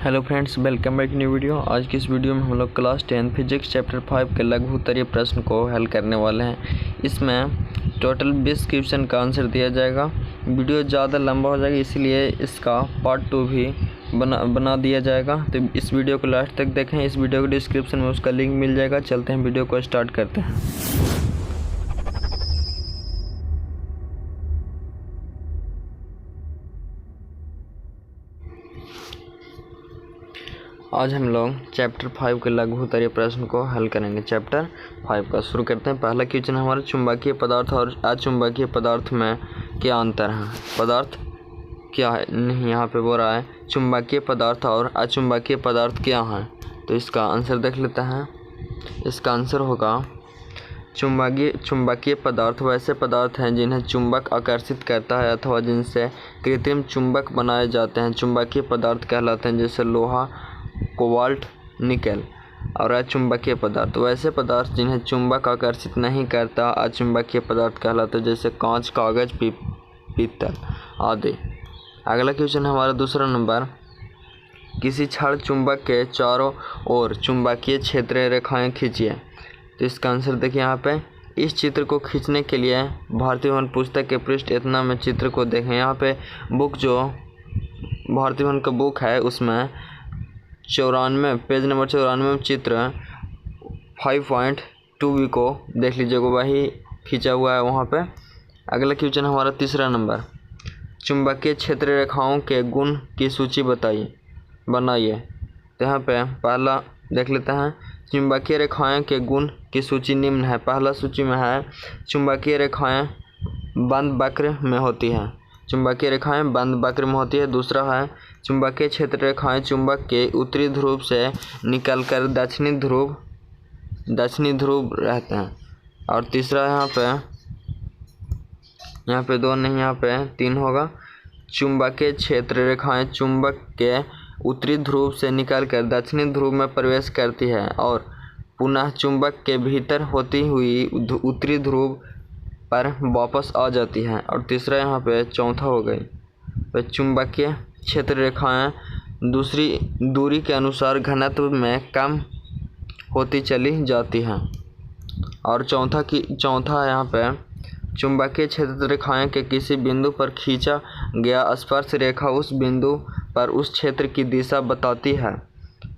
Hello friends, welcome back new video. आज की इस वीडियो में हम लोग क्लास 10 फिजिक्स चैप्टर 5 के लघु उत्तरीय प्रश्न को हल करने वाले हैं। इसमें टोटल 20 क्वेश्चन का आंसर दिया जाएगा। वीडियो ज़्यादा लंबा हो जाएगा, इसलिए इसका पार्ट 2 भी बना दिया जाएगा। तो इस वीडियो को लास्ट तक देखें। इस वीडियो के डिस्क्रिप्शन में उसका लिंक मिल जाएगा। चलते हैं, वीडियो को स्टार्ट करते हैं। आज हम लोग चैप्टर 5 के लघु उत्तरीय प्रश्न को हल करेंगे। चैप्टर 5 का शुरू करते हैं। पहला क्वेश्चन हमारा चुंबकीय पदार्थ और अचुंबकीय पदार्थ में क्या अंतर है। पदार्थ क्या है, नहीं यहाँ पे बोल रहा है चुंबकीय पदार्थ और अचुंबकीय पदार्थ क्या है। तो इसका आंसर देख लेते हैं। इसका आंसर होगा चुंबकीय पदार्थ वैसे पदार्थ हैं जिन्हें चुंबक आकर्षित करता है अथवा जिनसे कृत्रिम चुंबक बनाए जाते हैं, चुंबकीय पदार्थ कहलाते हैं, जैसे लोहा, कोबाल्ट, निकेल। और अचुंबकीय पदार्थ वैसे पदार्थ जिन्हें चुंबक आकर्षित नहीं करता, अचुंबकीय पदार्थ कहलाते हैं, जैसे कांच, कागज, पीतल आदि। अगला क्वेश्चन हमारा दूसरा नंबर, किसी क्षण चुंबक के चारों ओर चुंबकीय क्षेत्र रेखाएं खींचिए। तो इसका आंसर देखिए यहाँ पे। इस चित्र को खींचने के लिए भारतीय वन पुस्तक के पृष्ठ इतना में चित्र को देखें। यहाँ पे बुक जो भारतीय वन का बुक है उसमें 94 पेज नंबर 94 में चित्र 5.2b को देख लीजिएगा, वही खींचा हुआ है वहाँ पे। अगला क्वेश्चन हमारा तीसरा नंबर, चुंबकीय क्षेत्र रेखाओं के गुण की सूची बनाइए। तो यहाँ पे पहला देख लेते हैं, चुंबकीय रेखाएं के गुण की सूची निम्न है। पहला सूची में है चुंबकीय रेखाएं बंद वक्र में होती हैं। चुंबकीय रेखाएं बंद वक्र में होती है। दूसरा है चुंबकीय क्षेत्र रेखाएं चुंबक के उत्तरी ध्रुव से निकलकर दक्षिणी ध्रुव रहते हैं। और तीसरा यहाँ पे 2 नहीं, यहाँ पे 3 होगा। चुंबकीय क्षेत्र रेखाएं चुंबक के उत्तरी ध्रुव से निकलकर दक्षिणी ध्रुव में प्रवेश करती है और पुनः चुंबक के भीतर होती हुई उत्तरी ध्रुव पर वापस आ जाती है। और तीसरा यहाँ पे चौथा हो गई, तो चुंबकीय क्षेत्र रेखाएं दूसरी दूरी के अनुसार घनत्व में कम होती चली जाती हैं। और चौथा यहाँ पे चुंबकीय क्षेत्र रेखाएं के किसी बिंदु पर खींचा गया स्पर्श रेखा उस बिंदु पर उस क्षेत्र की दिशा बताती है।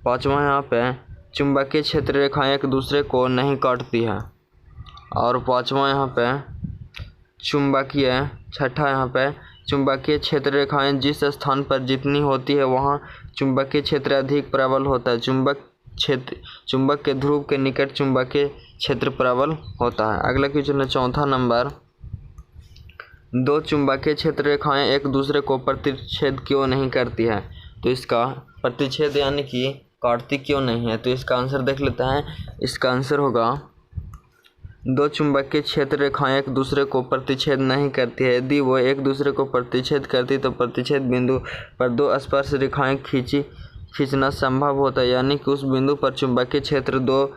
पांचवा यहाँ पे चुंबकीय क्षेत्र रेखाएं एक दूसरे को नहीं काटती है। और पांचवा यहाँ पे छठा यहाँ पे चुंबकीय क्षेत्र रेखाएं जिस स्थान पर जितनी होती है वहाँ चुंबकीय क्षेत्र अधिक प्रबल होता है। चुंबक के ध्रुव के निकट चुंबकीय क्षेत्र प्रबल होता है। अगला क्वेश्चन है चौथा नंबर, 2 चुंबकीय क्षेत्र रेखाएं एक दूसरे को प्रतिच्छेद क्यों नहीं करती है। तो इसका प्रतिच्छेद यानी कि काटती क्यों नहीं है। तो इसका आंसर देख लेते हैं। इसका आंसर होगा 2 चुंबकीय क्षेत्र रेखाएं एक दूसरे को प्रतिच्छेद नहीं करती है। यदि वो एक दूसरे को प्रतिच्छेद करती तो प्रतिच्छेद बिंदु पर 2 स्पर्श रेखाएं खींचना संभव होता है, यानी कि उस बिंदु पर चुंबकीय क्षेत्र 2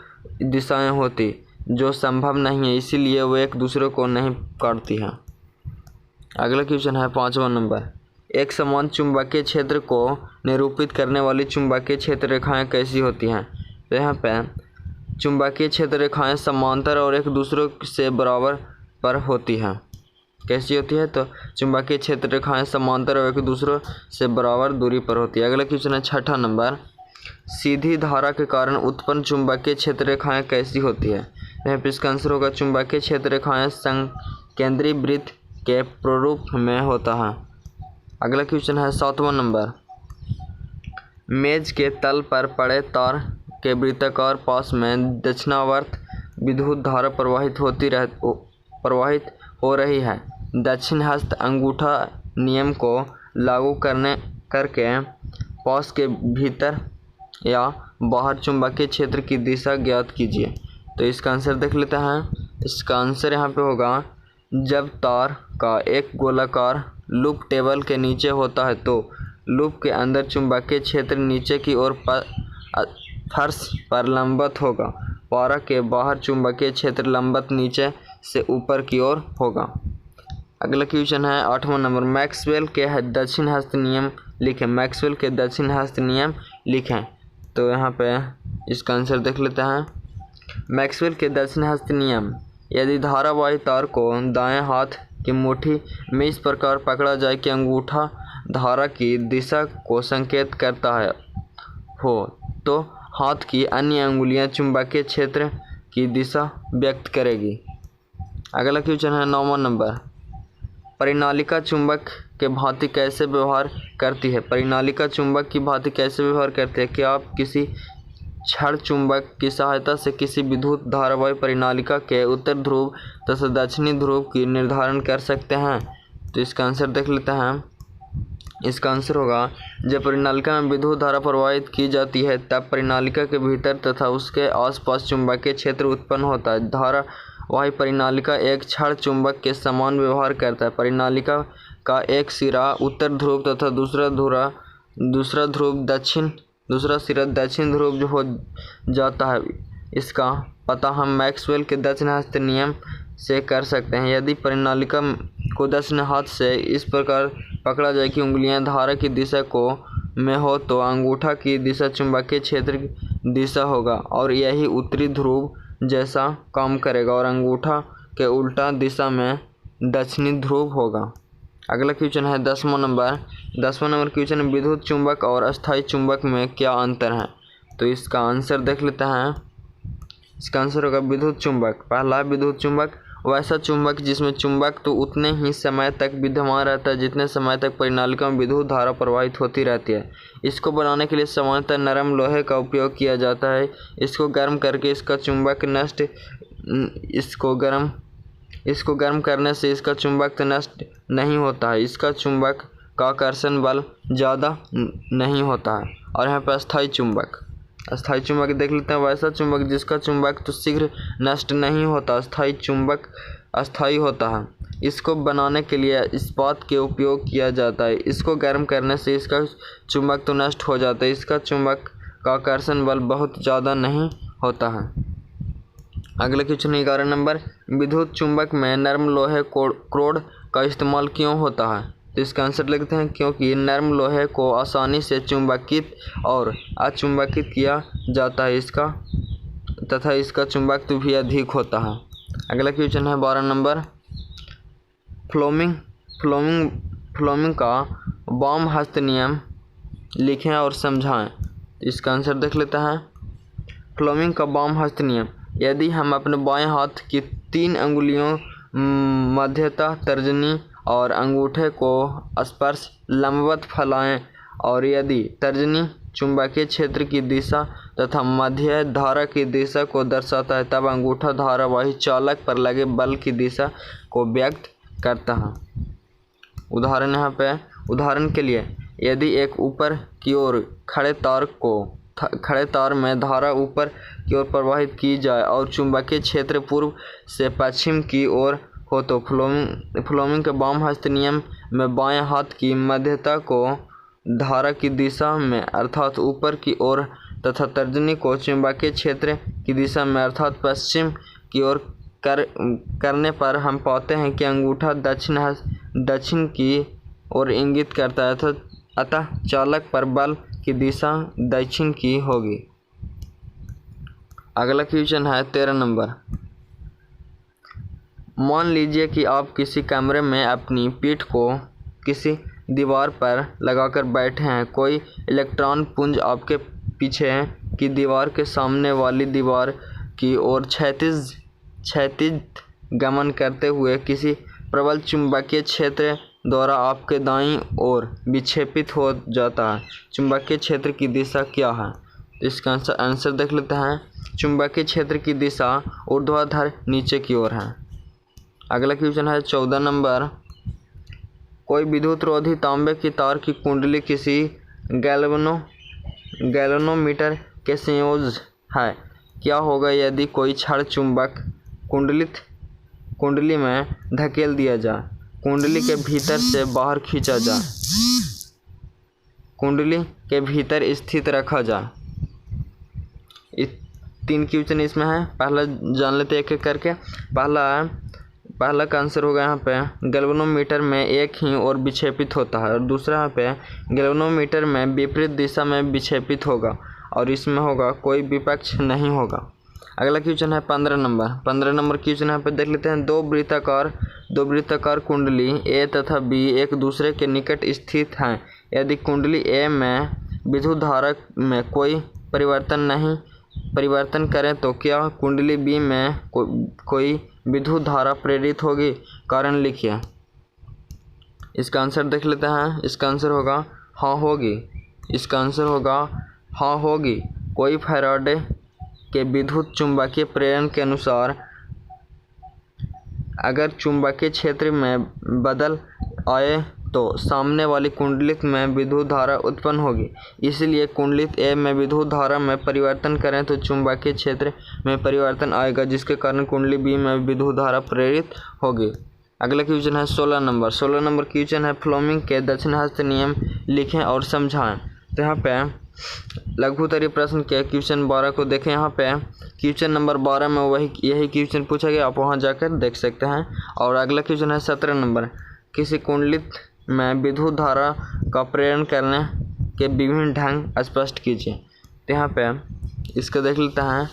दिशाएं होती, जो संभव नहीं है, इसीलिए वो एक दूसरे को नहीं काटती हैं। अगला क्वेश्चन है 5वां नंबर, एक समान चुंबकीय क्षेत्र को निरूपित करने वाली चुंबकीय क्षेत्र रेखाएं कैसी होती हैं। तो यहाँ पे चुंबकीय क्षेत्र रेखाएं समांतर और एक दूसरे से बराबर पर होती हैं। कैसी होती है, तो चुंबकीय क्षेत्र रेखाएं समांतर और एक दूसरे से बराबर दूरी पर होती है। अगला क्वेश्चन है 6ठा नंबर, सीधी धारा के कारण उत्पन्न चुंबकीय क्षेत्र रेखाएं कैसी होती है। यहाँ पे इसका आंसर होगा चुंबकीय क्षेत्र रेखाएं संकेंद्रीय वृत्त के प्रारूप में होता है। अगला क्वेश्चन है 7वां नंबर, मेज के तल पर पड़े तार के वृत्ताकार पास में दक्षिणावर्त विद्युत धारा प्रवाहित हो रही है। दक्षिण हस्त अंगूठा नियम को लागू करके पास के भीतर या बाहर चुंबकीय क्षेत्र की दिशा ज्ञात कीजिए। तो इसका आंसर देख लेते हैं। इसका आंसर यहाँ पे होगा, जब तार का एक गोलाकार लूप टेबल के नीचे होता है तो लूप के अंदर चुंबकीय क्षेत्र नीचे की ओर फर्श पर लंबवत होगा। पारा के बाहर चुंबकीय क्षेत्र लंबवत नीचे से ऊपर की ओर होगा। अगला क्वेश्चन है 8वां नंबर, मैक्सवेल के दक्षिण हस्त नियम लिखें। मैक्सवेल के दक्षिण हस्त नियम लिखें। तो यहाँ पे इसका आंसर देख लेते हैं। मैक्सवेल के दक्षिण हस्त नियम: यदि धारावाही तार को दाएं हाथ की मुट्ठी में इस प्रकार पकड़ा जाए कि अंगूठा धारा की दिशा को संकेत करता हो, तो हाथ की अन्य अंगुलियां चुंबकीय क्षेत्र की दिशा व्यक्त करेगी। अगला क्वेश्चन है 9वां नंबर। परिनालिका चुंबक के भांति कैसे व्यवहार करती है? परिनालिका चुंबक की भांति कैसे व्यवहार करती है? क्या आप किसी क्षण चुंबक की सहायता से किसी विद्युत धारावाही परिनालिका के उत्तर ध्रुव तथा दक्षिणी ध्रुव की निर्धारण कर सकते हैं? तो इसका आंसर देख लेते हैं। इसका आंसर होगा, जब परिनालिका में विद्युत धारा प्रवाहित की जाती है तब परिनालिका के भीतर तथा उसके आसपास चुंबकीय क्षेत्र उत्पन्न होता है। धारावाही परिनालिका एक क्षण चुंबक के समान व्यवहार करता है। परिनालिका का एक सिरा उत्तर ध्रुव तथा दूसरा सिरा दक्षिण ध्रुव जो हो जाता है। इसका पता हम मैक्सवेल के दक्षिण हस्त नियम से कर सकते हैं। यदि परिनालिका को दक्षिण हाथ से इस प्रकार पकड़ा जाए कि उंगलियां धारा की दिशा में हो, तो अंगूठा की दिशा चुंबकीय क्षेत्र की दिशा होगा और यही उत्तरी ध्रुव जैसा काम करेगा और अंगूठा के उल्टा दिशा में दक्षिणी ध्रुव होगा। अगला क्वेश्चन है 10वां नंबर। 10वां नंबर क्वेश्चन, विद्युत चुंबक और अस्थायी चुंबक में क्या अंतर है? तो इसका आंसर देख लेते हैं। इसका आंसर होगा विद्युत चुंबक। पहला विद्युत चुंबक वैसा चुंबक जिसमें चुंबक तो उतने ही समय तक विद्यमान रहता है जितने समय तक परिनालिका में विद्युत धारा प्रवाहित होती रहती है। इसको बनाने के लिए सामान्यतः नरम लोहे का उपयोग किया जाता है। इसको गर्म करके इसको गर्म करने से इसका चुंबक नष्ट नहीं होता है। इसका चुंबक का आकर्षण बल ज़्यादा नहीं होता है। और यहाँ पर अस्थायी चुंबक देख लेते हैं। वैसा चुंबक जिसका चुंबक तो शीघ्र नष्ट नहीं होता, अस्थायी चुंबक अस्थायी होता है। इसको बनाने के लिए इस्पात के उपयोग किया जाता है। इसको गर्म करने से इसका चुंबक तो नष्ट हो जाता है। इसका चुंबक का आकर्षण बल बहुत ज़्यादा नहीं होता है। अगला क्वेश्चन 11 नंबर। विद्युत चुंबक में नरम लोहे क्रोड का इस्तेमाल क्यों होता है? तो इसका आंसर लिखते हैं, क्योंकि नरम लोहे को आसानी से चुंबकित और अचुंबकित किया जाता है तथा इसका चुंबकत्व भी अधिक होता है। अगला क्वेश्चन है 12 नंबर। फ्लोमिंग का वाम हस्त नियम लिखें और समझाएं। इसका आंसर देख लेते हैं। फ्लोमिंग का वाम हस्त नियम: यदि हम अपने बाएं हाथ की 3 अंगुलियों मध्यता, तर्जनी और अंगूठे को स्पर्श लंबवत फैलाएं और यदि तर्जनी चुंबकीय क्षेत्र की दिशा तथा मध्य धारा की दिशा को दर्शाता है, तब अंगूठा धारावाही चालक पर लगे बल की दिशा को व्यक्त करता है। उदाहरण के लिए, यदि एक ऊपर की ओर खड़े तार में धारा ऊपर की ओर प्रवाहित की जाए और चुंबकीय क्षेत्र पूर्व से पश्चिम की ओर हो, तो फ्लोमिंग के वाम हस्त नियम में बाएं हाथ की मध्यता को धारा की दिशा में अर्थात ऊपर की ओर तथा तर्जनी को चुंबकीय क्षेत्र की दिशा में अर्थात पश्चिम की ओर करने पर हम पाते हैं कि अंगूठा दक्षिण की ओर इंगित करता है, अतः चालक पर बल की दिशा दक्षिण की होगी। अगला क्वेश्चन है 13 नंबर। मान लीजिए कि आप किसी कमरे में अपनी पीठ को किसी दीवार पर लगाकर बैठे हैं। कोई इलेक्ट्रॉन पुंज आपके पीछे की दीवार के सामने वाली दीवार की ओर क्षैतिज गमन करते हुए किसी प्रबल चुंबकीय क्षेत्र द्वारा आपके दाईं ओर विक्षेपित हो जाता है। चुंबकीय क्षेत्र की दिशा क्या है? इसका आंसर देख लेते हैं। चुंबकीय क्षेत्र की दिशा ऊर्ध्वाधर नीचे की ओर है। अगला क्वेश्चन है 14 नंबर। कोई विद्युत रोधी तांबे की तार की कुंडली किसी गैल्वेनोमीटर के संयोज्य है। क्या होगा यदि कोई क्षण चुंबक कुंडली में धकेल दिया जाए, कुंडली के भीतर से बाहर खींचा जाए, कुंडली के भीतर स्थित रखा जाए? 3 क्वेश्चन इसमें है। पहला जान लेते एक एक करके। पहला है पहला का आंसर होगा यहाँ पे गैल्वेनोमीटर में एक ही ओर विक्षेपित होता है, और दूसरा यहाँ पे गैल्वेनोमीटर में विपरीत दिशा में विक्षेपित होगा, और इसमें होगा कोई विपक्ष नहीं होगा। अगला क्वेश्चन है 15 नंबर क्वेश्चन यहाँ पे देख लेते हैं। दो वृत्ताकार कुंडली ए तथा बी एक दूसरे के निकट स्थित हैं। यदि कुंडली ए में विद्युत धारा में कोई परिवर्तन करें तो क्या कुंडली बी में कोई विद्युत धारा प्रेरित होगी? कारण लिखिए। इसका आंसर देख लेते हैं। इसका आंसर होगा हाँ होगी। इसका आंसर होगा हाँ होगी। कोई फैराडे के विद्युत चुंबकीय प्रेरण के अनुसार अगर चुंबकीय क्षेत्र में बदल आए तो सामने वाली कुंडलित में विद्युत धारा उत्पन्न होगी। इसलिए कुंडलित ए में विद्युत धारा में परिवर्तन करें तो चुंबकीय क्षेत्र में परिवर्तन आएगा, जिसके कारण कुंडली बी में विद्युत धारा प्रेरित होगी। अगला क्वेश्चन है 16 नंबर क्वेश्चन है फ्लेमिंग के दक्षिणाहस्त नियम लिखें और समझाएं। तो यहाँ पे लघुत्तरीय प्रश्न के क्वेश्चन 12 को देखें। यहाँ पे क्वेश्चन नंबर 12 में यही क्वेश्चन पूछा गया, आप वहाँ जाकर देख सकते हैं। और अगला क्वेश्चन है 17 नंबर, किसी कुंडलित में विद्युत धारा का प्रेरण करने के विभिन्न ढंग स्पष्ट कीजिए। तो यहाँ पे इसको देख लेते हैं।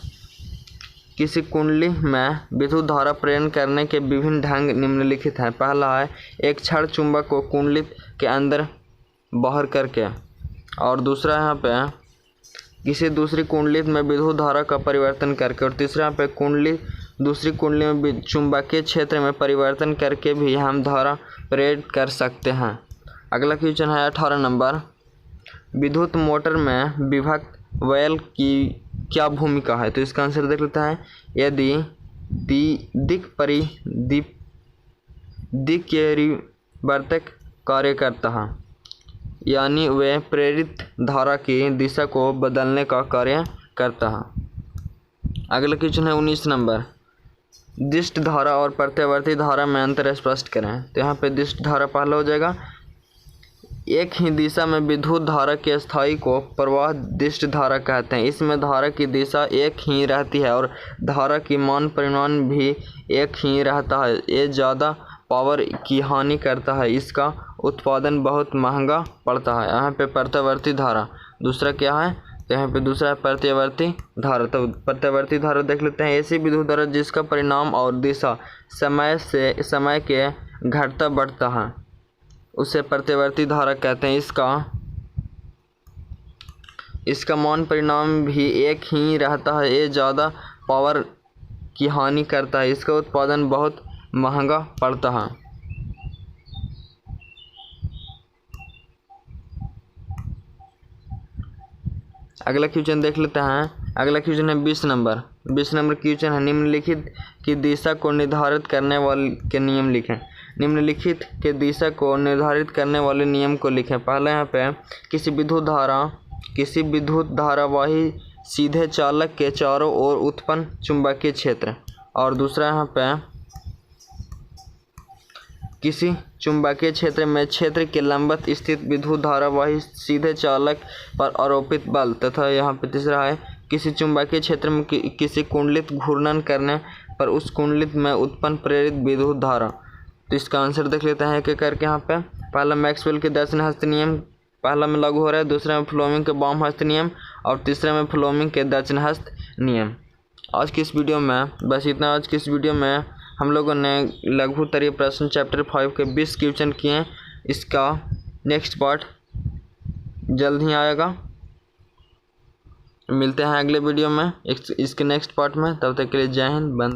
किसी कुंडली में विद्युत धारा प्रेरण करने के विभिन्न ढंग निम्नलिखित हैं। पहला है एक क्षण चुंबक को कुंडलित के अंदर बाहर करके, और दूसरा यहाँ पे किसी दूसरी कुंडलित में विद्युत धारा का परिवर्तन करके, और तीसरा यहाँ पे दूसरी कुंडली में चुंबकीय क्षेत्र में परिवर्तन करके भी हम धारा प्रेरित कर सकते हैं। अगला क्वेश्चन है 18 नंबर, विद्युत मोटर में विभक्त वॉयल की क्या भूमिका है? तो इसका आंसर देख लेते हैं। यदि दिक्परिवर्तक कार्य करता है, यानी वे प्रेरित धारा की दिशा को बदलने का कार्य करता है। अगला क्वेश्चन है 19 नंबर, दिष्ट धारा और प्रत्यावर्ती धारा में अंतर स्पष्ट करें। तो यहाँ पे दिष्ट धारा पहला हो जाएगा। एक ही दिशा में विद्युत धारा के स्थायी को प्रवाह दिष्ट धारा कहते हैं। इसमें धारा की दिशा एक ही रहती है और धारा की मान परिमाण भी एक ही रहता है। ये ज़्यादा पावर की हानि करता है, इसका उत्पादन बहुत महंगा पड़ता है। यहाँ पे प्रत्यावर्ती धारा दूसरा क्या है? तो यहाँ पे दूसरा है प्रत्यावर्ती धारा। तो प्रत्यावर्ती धारा देख लेते हैं। ऐसी विद्युत धारा जिसका परिणाम और दिशा समय के घटता बढ़ता है, उसे प्रत्यावर्ती धारा कहते हैं। इसका मान परिणाम भी एक ही रहता है। ये ज़्यादा पावर की हानि करता है, इसका उत्पादन बहुत महंगा पड़ता है। अगला क्वेश्चन देख लेते हैं। अगला क्वेश्चन है 20 नंबर क्वेश्चन है, निम्नलिखित की दिशा को निर्धारित करने वाले के नियम लिखें। निम्नलिखित के दिशा को निर्धारित करने वाले नियम को लिखें। पहले यहाँ पे किसी विद्युत धारावाही सीधे चालक के चारों ओर उत्पन्न चुंबकीय क्षेत्र, और दूसरा यहाँ पे किसी चुंबकीय क्षेत्र में क्षेत्र के लंबवत स्थित विद्युत धारावाही सीधे चालक पर आरोपित बल, तथा यहाँ पे तीसरा है किसी चुंबकीय क्षेत्र में किसी कुंडलित घूर्णन करने पर उस कुंडलित में उत्पन्न प्रेरित विद्युत धारा। तो इसका आंसर देख लेते हैं एक करके। यहाँ पे पहला मैक्सवेल के दक्षिणाहस्त नियम पहला में लागू हो रहा है, दूसरे में फ्लेमिंग के वामहस्त नियम, और तीसरे में फ्लेमिंग के दक्षिणाहस्त नियम। आज की इस वीडियो में बस इतना। आज की इस वीडियो में हम लोगों ने लघुत्तरीय प्रश्न चैप्टर 5 के 20 क्वेश्चन किए। इसका नेक्स्ट पार्ट जल्द ही आएगा। मिलते हैं अगले वीडियो में इसके नेक्स्ट पार्ट में। तब तक के लिए जय हिंद। बंद।